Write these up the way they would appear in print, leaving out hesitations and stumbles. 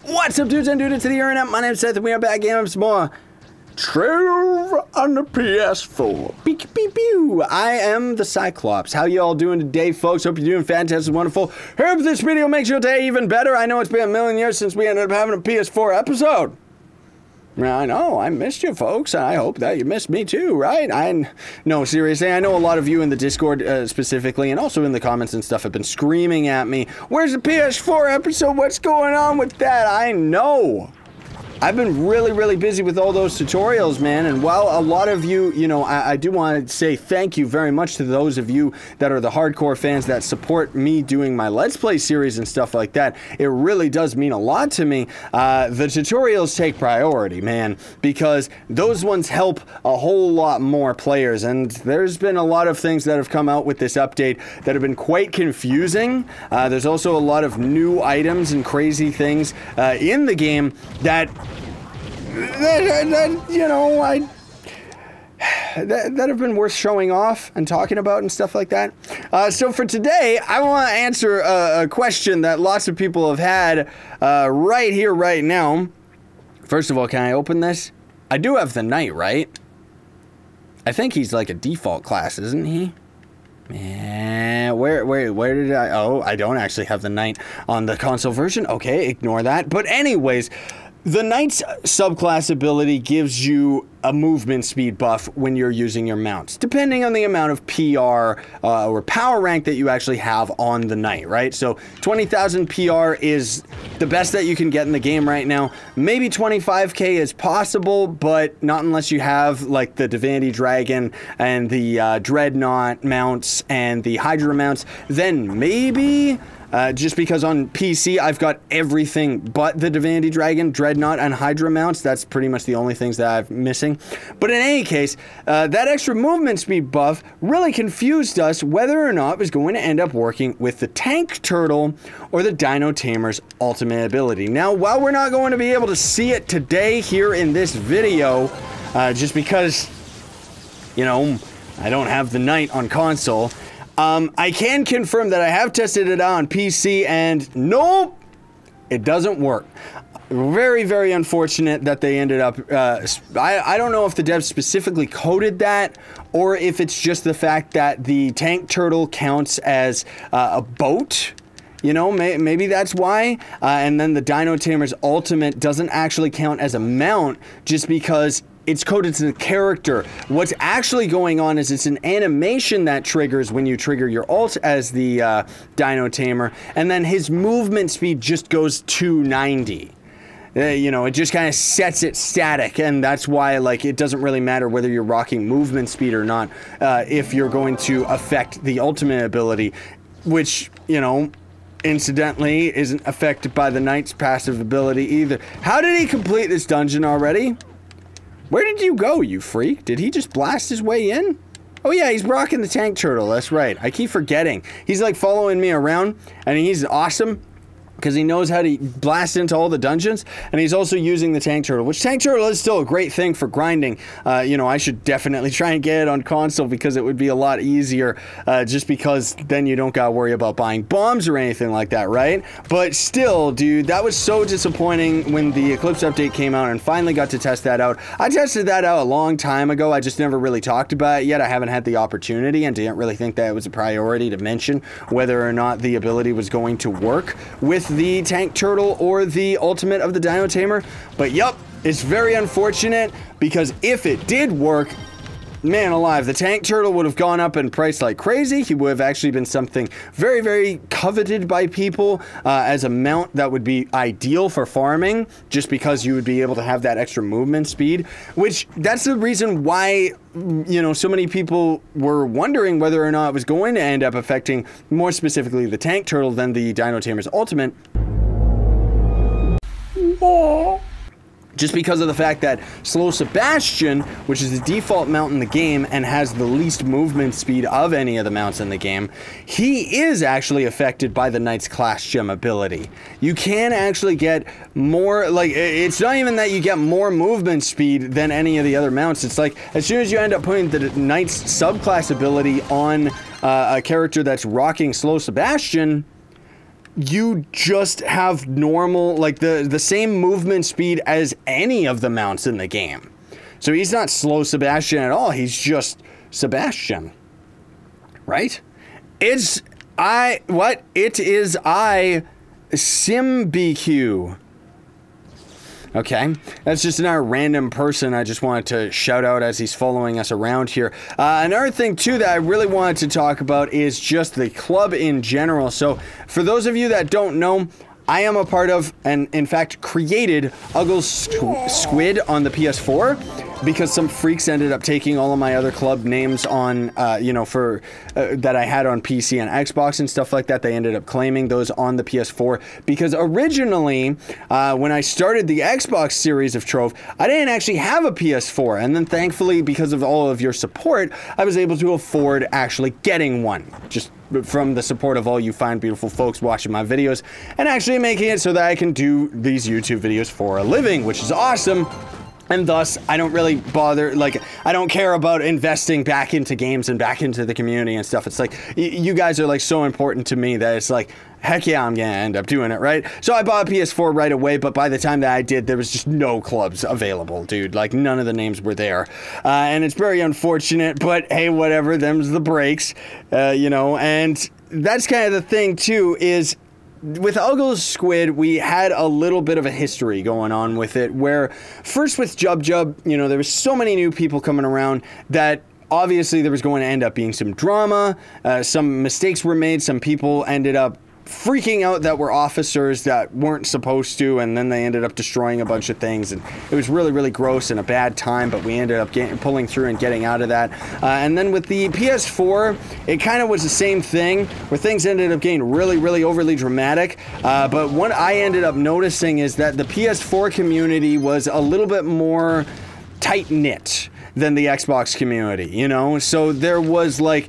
What's up, dudes and dudes to the internet? My name's Scythe and we are back again with some more Trove on the PS4. Pew, pew, pew. I am the Cyclops. How you all doing today, folks? Hope you're doing fantastic, wonderful. Hope this video makes your day even better. I know it's been a million years since we ended up having a PS4 episode. I know, I missed you, folks, and I hope that you missed me too, right? No, seriously, I know a lot of you in the Discord specifically, and also in the comments and stuff have been screaming at me, where's the PS4 episode? What's going on with that? I know. I've been really busy with all those tutorials, man, and while a lot of you, I do want to say thank you very much to those of you that are the hardcore fans that support me doing my Let's Play series and stuff like that. It really does mean a lot to me. The tutorials take priority, man, because those ones help a whole lot more players, and there's been a lot of things that have come out with this update that have been quite confusing. There's also a lot of new items and crazy things in the game that have been worth showing off and talking about and stuff like that. So for today, I want to answer a question that lots of people have had right here, right now. First of all, can I open this? I do have the knight, right? I think he's like a default class, isn't he? Man, where did I? Oh, I don't actually have the knight on the console version. Okay, ignore that. But anyways, the Knight's subclass ability gives you a movement speed buff when you're using your mounts, depending on the amount of PR or power rank that you actually have on the Knight, right? So 20,000 PR is the best that you can get in the game right now. Maybe 25k is possible, but not unless you have like the Divinity Dragon and the Dreadnought mounts and the Hydra mounts, then maybe. Just because on PC, I've got everything but the Divinity Dragon, Dreadnought, and Hydra mounts. That's pretty much the only things that I'm missing. But in any case, that extra movement speed buff really confused us whether or not it was going to end up working with the Tank Turtle or the Dino Tamer's ultimate ability. Now, while we're not going to be able to see it today here in this video, just because, I don't have the Knight on console, I can confirm that I have tested it out on PC, and nope, it doesn't work. Very unfortunate that they ended up, I don't know if the devs specifically coded that, or if it's just the fact that the Tank Turtle counts as a boat. Maybe that's why. And then the Dino Tamer's ultimate doesn't actually count as a mount, just because it's coded to the character. What's actually going on is it's an animation that triggers when you trigger your ult as the Dino Tamer, and then his movement speed just goes to 90. It just kind of sets it static, and that's why, like, it doesn't really matter whether you're rocking movement speed or not, if you're going to affect the ultimate ability, which, incidentally, isn't affected by the Knight's passive ability either. How did he complete this dungeon already? Where did you go, you freak? Did he just blast his way in? Oh yeah, he's rocking the Tank Turtle, that's right. I keep forgetting. He's like following me around, and he's awesome because he knows how to blast into all the dungeons, and he's also using the Tank Turtle, which Tank Turtle is still a great thing for grinding. I should definitely try and get it on console because it would be a lot easier, just because then you don't gotta worry about buying bombs or anything like that, right? But still, dude, that was so disappointing when the Eclipse update came out and finally got to test that out. I tested that out a long time ago. I just never really talked about it yet. I haven't had the opportunity and didn't really think that it was a priority to mention whether or not the ability was going to work with the Tank Turtle or the ultimate of the Dino Tamer. But yup, it's very unfortunate because if it did work, man alive, the Tank Turtle would have gone up in price like crazy. He would have actually been something very coveted by people as a mount that would be ideal for farming, just because you would be able to have that extra movement speed, which that's the reason why so many people were wondering whether or not it was going to end up affecting more specifically the Tank Turtle than the Dino Tamer's ultimate. Whoa. Just because of the fact that Slow Sebastian, which is the default mount in the game and has the least movement speed of any of the mounts in the game, he is actually affected by the Knight's Class Gem ability. You can actually get more, like, it's not even that you get more movement speed than any of the other mounts. It's like, as soon as you end up putting the Knight's subclass ability on a character that's rocking Slow Sebastian, you just have normal, like the same movement speed as any of the mounts in the game. So he's not slow Sebastian at all. He's just Sebastian, right? It is SimBQ. Okay, that's just another random person I just wanted to shout out as he's following us around here. Another thing, too, that I really wanted to talk about is just the club in general. So, for those of you that don't know, I am a part of, and in fact created, Uggle's Squid on the PS4 because some freaks ended up taking all of my other club names on, you know, for that I had on PC and Xbox and stuff like that. They ended up claiming those on the PS4 because originally, when I started the Xbox series of Trove, I didn't actually have a PS4. And then thankfully, because of all of your support, I was able to afford actually getting one. Just from the support of all you fine, beautiful folks watching my videos and actually making it so that I can do these YouTube videos for a living, which is awesome. And thus, I don't really bother, like, I don't care about investing back into games and back into the community and stuff. It's like, you guys are, like, so important to me that it's like, heck yeah, I'm gonna end up doing it, right? So I bought a PS4 right away, but by the time that I did, there was just no clubs available, dude. Like, none of the names were there. And it's very unfortunate, but hey, whatever, them's the breaks, you know, and that's kind of the thing, too, is with Uggle's Squid, we had a little bit of a history going on with it, where first with Jub, you know, there was so many new people coming around that obviously there was going to end up being some drama, some mistakes were made, some people ended up freaking out that were officers that weren't supposed to, and then they ended up destroying a bunch of things, and it was really, really gross and a bad time, but we ended up pulling through and getting out of that. And then with the PS4, it kind of was the same thing, where things ended up getting really, really overly dramatic, but what I ended up noticing is that the PS4 community was a little bit more tight-knit than the Xbox community, you know? So there was, like,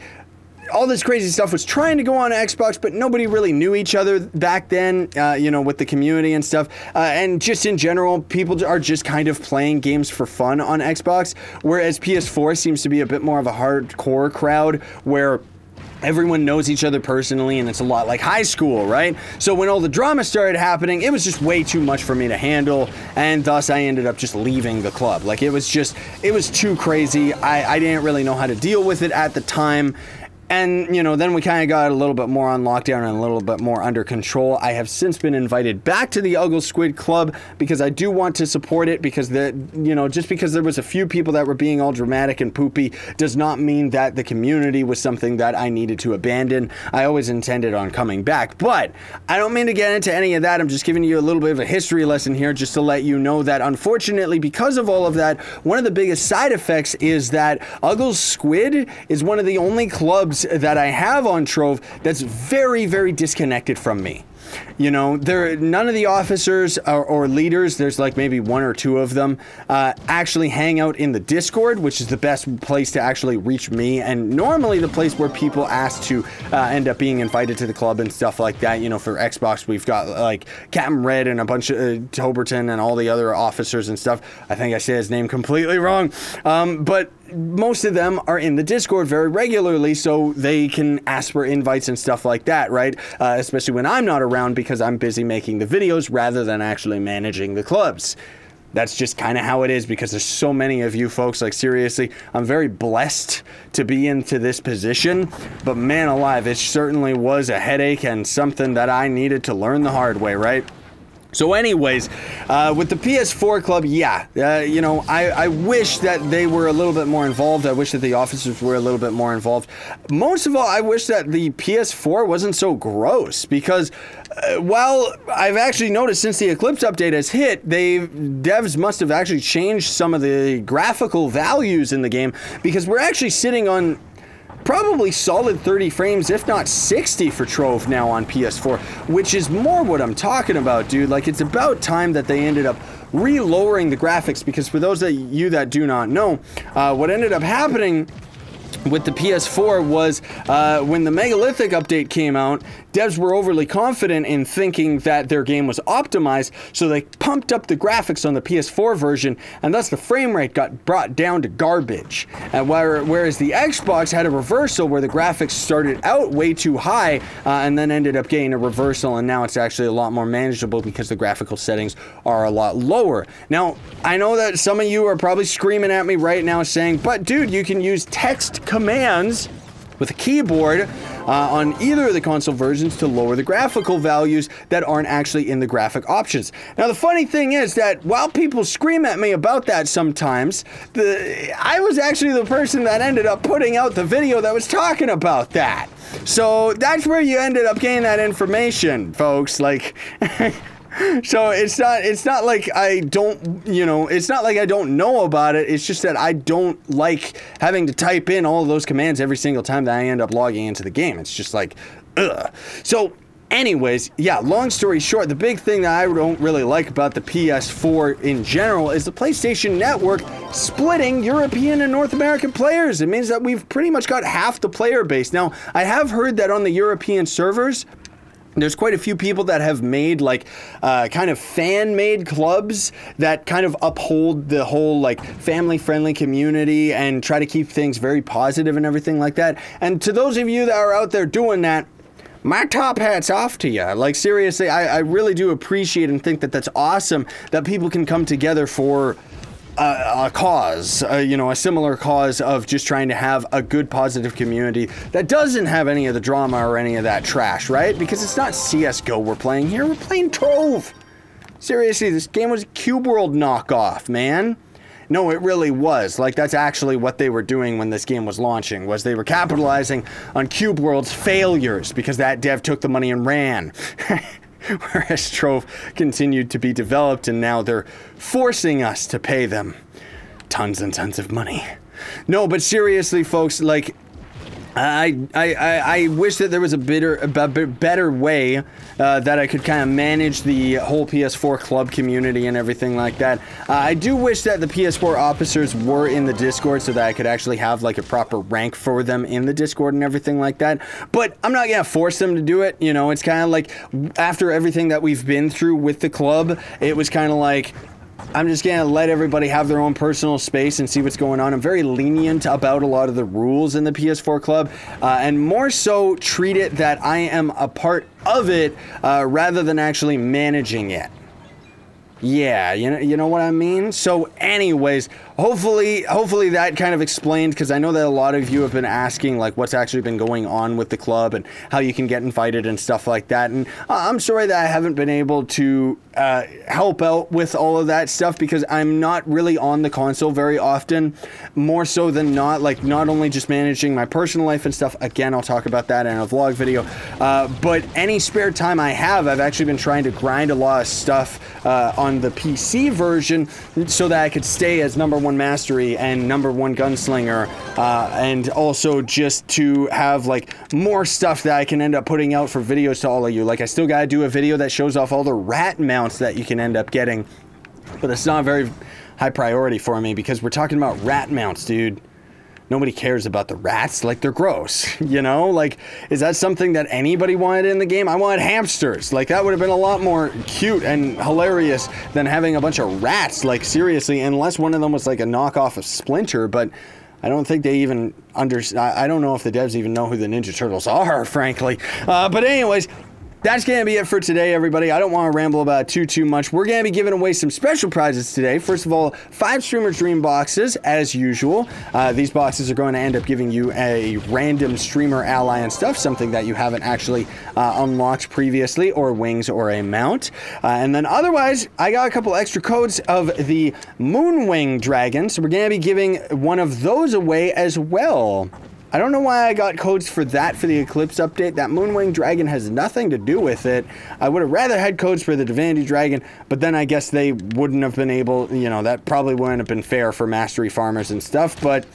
all this crazy stuff was trying to go on Xbox, but nobody really knew each other back then, you know, with the community and stuff. And just in general, people are just kind of playing games for fun on Xbox, whereas PS4 seems to be a bit more of a hardcore crowd where everyone knows each other personally, and it's a lot like high school, right? So when all the drama started happening, it was just way too much for me to handle, and thus I ended up just leaving the club. Like, it was too crazy. I didn't really know how to deal with it at the time. And, you know, then we kind of got a little bit more on lockdown and a little bit more under control. I have since been invited back to the Uggle Squid Club because I do want to support it, because you know, just because there was a few people that were being all dramatic and poopy does not mean that the community was something that I needed to abandon. I always intended on coming back, but I don't mean to get into any of that. I'm just giving you a little bit of a history lesson here just to let you know that, unfortunately, because of all of that, one of the biggest side effects is that Uggle Squid is one of the only clubs that I have on Trove that's very, very disconnected from me. You know, none of the officers or leaders, there's like maybe one or two of them, actually hang out in the Discord, which is the best place to actually reach me, and normally the place where people ask to end up being invited to the club and stuff like that. You know, for Xbox, we've got like Captain Red and a bunch of Toberton and all the other officers and stuff. I think I said his name completely wrong, but most of them are in the Discord very regularly, so they can ask for invites and stuff like that, right? Especially when I'm not around, because I'm busy making the videos rather than actually managing the clubs. That's just kind of how it is, because there's so many of you folks. Like, seriously, I'm very blessed to be into this position, but man alive, it certainly was a headache and something that I needed to learn the hard way, right? So anyways, with the PS4 club, yeah, you know, I wish that they were a little bit more involved. I wish that the officers were a little bit more involved. Most of all, I wish that the PS4 wasn't so gross, because while I've actually noticed since the Eclipse update has hit, devs must have actually changed some of the graphical values in the game, because we're actually sitting on probably solid 30 frames, if not 60 for Trove now on PS4, which is more what I'm talking about, dude. Like, it's about time that they ended up re-lowering the graphics, because for those of you that do not know, what ended up happening with the PS4 was when the Megalithic update came out, devs were overly confident in thinking that their game was optimized, so they pumped up the graphics on the PS4 version, and thus the frame rate got brought down to garbage. And whereas the Xbox had a reversal where the graphics started out way too high and then ended up getting a reversal, and now it's actually a lot more manageable because the graphical settings are a lot lower. Now, I know that some of you are probably screaming at me right now saying, but dude, you can use text commands with a keyboard on either of the console versions to lower the graphical values that aren't actually in the graphic options. Now, the funny thing is that while people scream at me about that sometimes, I was actually the person that ended up putting out the video that was talking about that. So that's where you ended up getting that information, folks. Like... So it's not like I don't, you know, it's not like I don't know about it. It's just that I don't like having to type in all of those commands every single time that I end up logging into the game. It's just like, ugh. So anyways, yeah, long story short, the big thing that I don't really like about the PS4 in general is the PlayStation Network splitting European and North American players. It means that we've pretty much got half the player base. Now, I have heard that on the European servers, there's quite a few people that have made like kind of fan-made clubs that kind of uphold the whole like family-friendly community and try to keep things very positive and everything like that. And to those of you that are out there doing that, my top hat's off to you. Like, seriously, I really do appreciate and think that that's awesome that people can come together for a cause, you know, a similar cause of just trying to have a good, positive community that doesn't have any of the drama or any of that trash, right? Because it's not CSGO we're playing here, we're playing Trove. Seriously, this game was a Cube World knockoff, man. No, it really was. Like, that's actually what they were doing when this game was launching, was they were capitalizing on Cube World's failures because that dev took the money and ran. Whereas Trove continued to be developed, and now they're forcing us to pay them tons and tons of money. No, but seriously, folks, like, I wish that there was a better way that I could kind of manage the whole PS4 club community and everything like that. I do wish that the PS4 officers were in the Discord so that I could actually have like a proper rank for them in the Discord and everything like that. But I'm not gonna force them to do it. You know, it's kind of like after everything that we've been through with the club, it was kind of like, I'm just gonna let everybody have their own personal space and see what's going on. I'm very lenient about a lot of the rules in the PS4 club, and more so treat it that I am a part of it rather than actually managing it. Yeah, you know what I mean? So anyways, hopefully that kind of explained, because I know that a lot of you have been asking like what's actually been going on with the club and how you can get invited and stuff like that. And I'm sorry that I haven't been able to help out with all of that stuff because I'm not really on the console very often, more so than not, like not only just managing my personal life and stuff. Again, I'll talk about that in a vlog video, but any spare time I have, I've actually been trying to grind a lot of stuff on the PC version so that I could stay as #1 mastery and #1 gunslinger, and also just to have like more stuff that I can end up putting out for videos to all of you. Like, I still gotta do a video that shows off all the rat mounts that you can end up getting, but it's not a very high priority for me because we're talking about rat mounts, dude. Nobody cares about the rats. Like, they're gross, you know? Like, is that something that anybody wanted in the game? I wanted hamsters. Like, that would have been a lot more cute and hilarious than having a bunch of rats. Like, seriously, unless one of them was like a knockoff of Splinter, but I don't think they even I don't know if the devs even know who the Ninja Turtles are, frankly. But anyways, that's going to be it for today, everybody. I don't want to ramble about it too much. We're going to be giving away some special prizes today. First of all, 5 Streamer Dream boxes, as usual. These boxes are going to end up giving you a random streamer ally and stuff, something that you haven't actually unlocked previously, or wings or a mount. And then otherwise, I got a couple extra codes of the Moonwing Dragon, so we're going to be giving one of those away as well. I don't know why I got codes for that for the Eclipse update. That Moonwing Dragon has nothing to do with it. I would have rather had codes for the Divinity Dragon, but then I guess they wouldn't have been able, you know, that probably wouldn't have been fair for Mastery farmers and stuff, but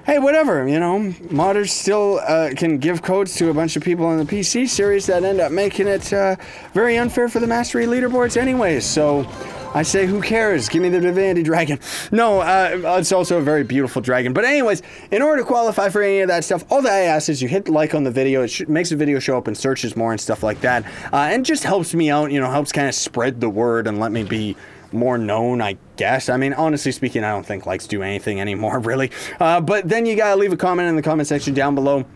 hey, whatever, you know. Modders still can give codes to a bunch of people in the PC series that end up making it very unfair for the Mastery leaderboards anyways, so I say, who cares? Give me the Divinity Dragon. No, it's also a very beautiful dragon. But anyways, in order to qualify for any of that stuff, all that I ask is you hit like on the video. It makes the video show up in searches more and stuff like that. And just helps me out, you know, helps kind of spread the word and let me be more known, I guess. I mean, honestly speaking, I don't think likes do anything anymore, really. But then you gotta leave a comment in the comment section down below.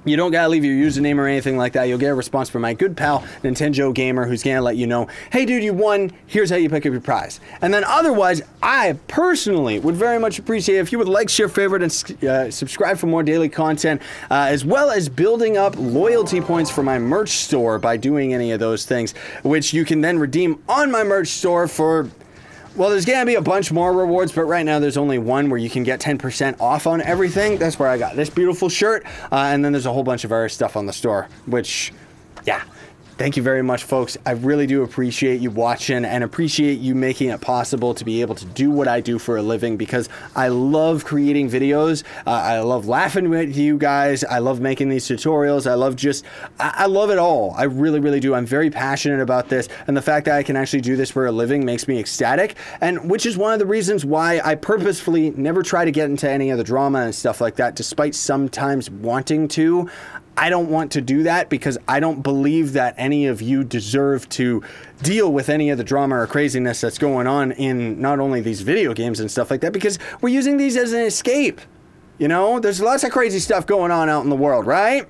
You don't gotta leave your username or anything like that. You'll get a response from my good pal, Nintendo Gamer, who's gonna let you know, hey dude, you won, here's how you pick up your prize. And then otherwise, I personally would very much appreciate if you would like, share, favorite, and subscribe for more daily content, as well as building up loyalty points for my merch store by doing any of those things, which you can then redeem on my merch store for... Well, there's going to be a bunch more rewards, but right now there's only one where you can get 10% off on everything. That's where I got this beautiful shirt. And then there's a whole bunch of other stuff on the store, which, yeah. Thank you very much, folks. I really do appreciate you watching and appreciate you making it possible to be able to do what I do for a living, because I love creating videos. I love laughing with you guys. I love making these tutorials. I love it all. I really, really do. I'm very passionate about this, and the fact that I can actually do this for a living makes me ecstatic, and which is one of the reasons why I purposefully never try to get into any of the drama and stuff like that, despite sometimes wanting to. I don't want to do that because I don't believe that any of you deserve to deal with any of the drama or craziness that's going on in not only these video games and stuff like that, because we're using these as an escape. You know, there's lots of crazy stuff going on out in the world, right?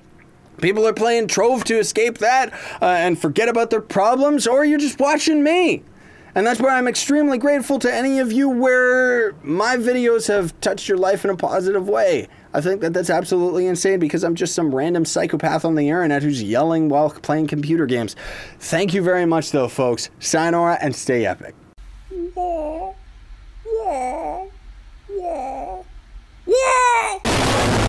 People are playing Trove to escape that and forget about their problems, or you're just watching me. And that's where I'm extremely grateful to any of you where my videos have touched your life in a positive way. I think that that's absolutely insane because I'm just some random psychopath on the internet who's yelling while playing computer games. Thank you very much, though, folks. Sayonara and stay epic. Yeah.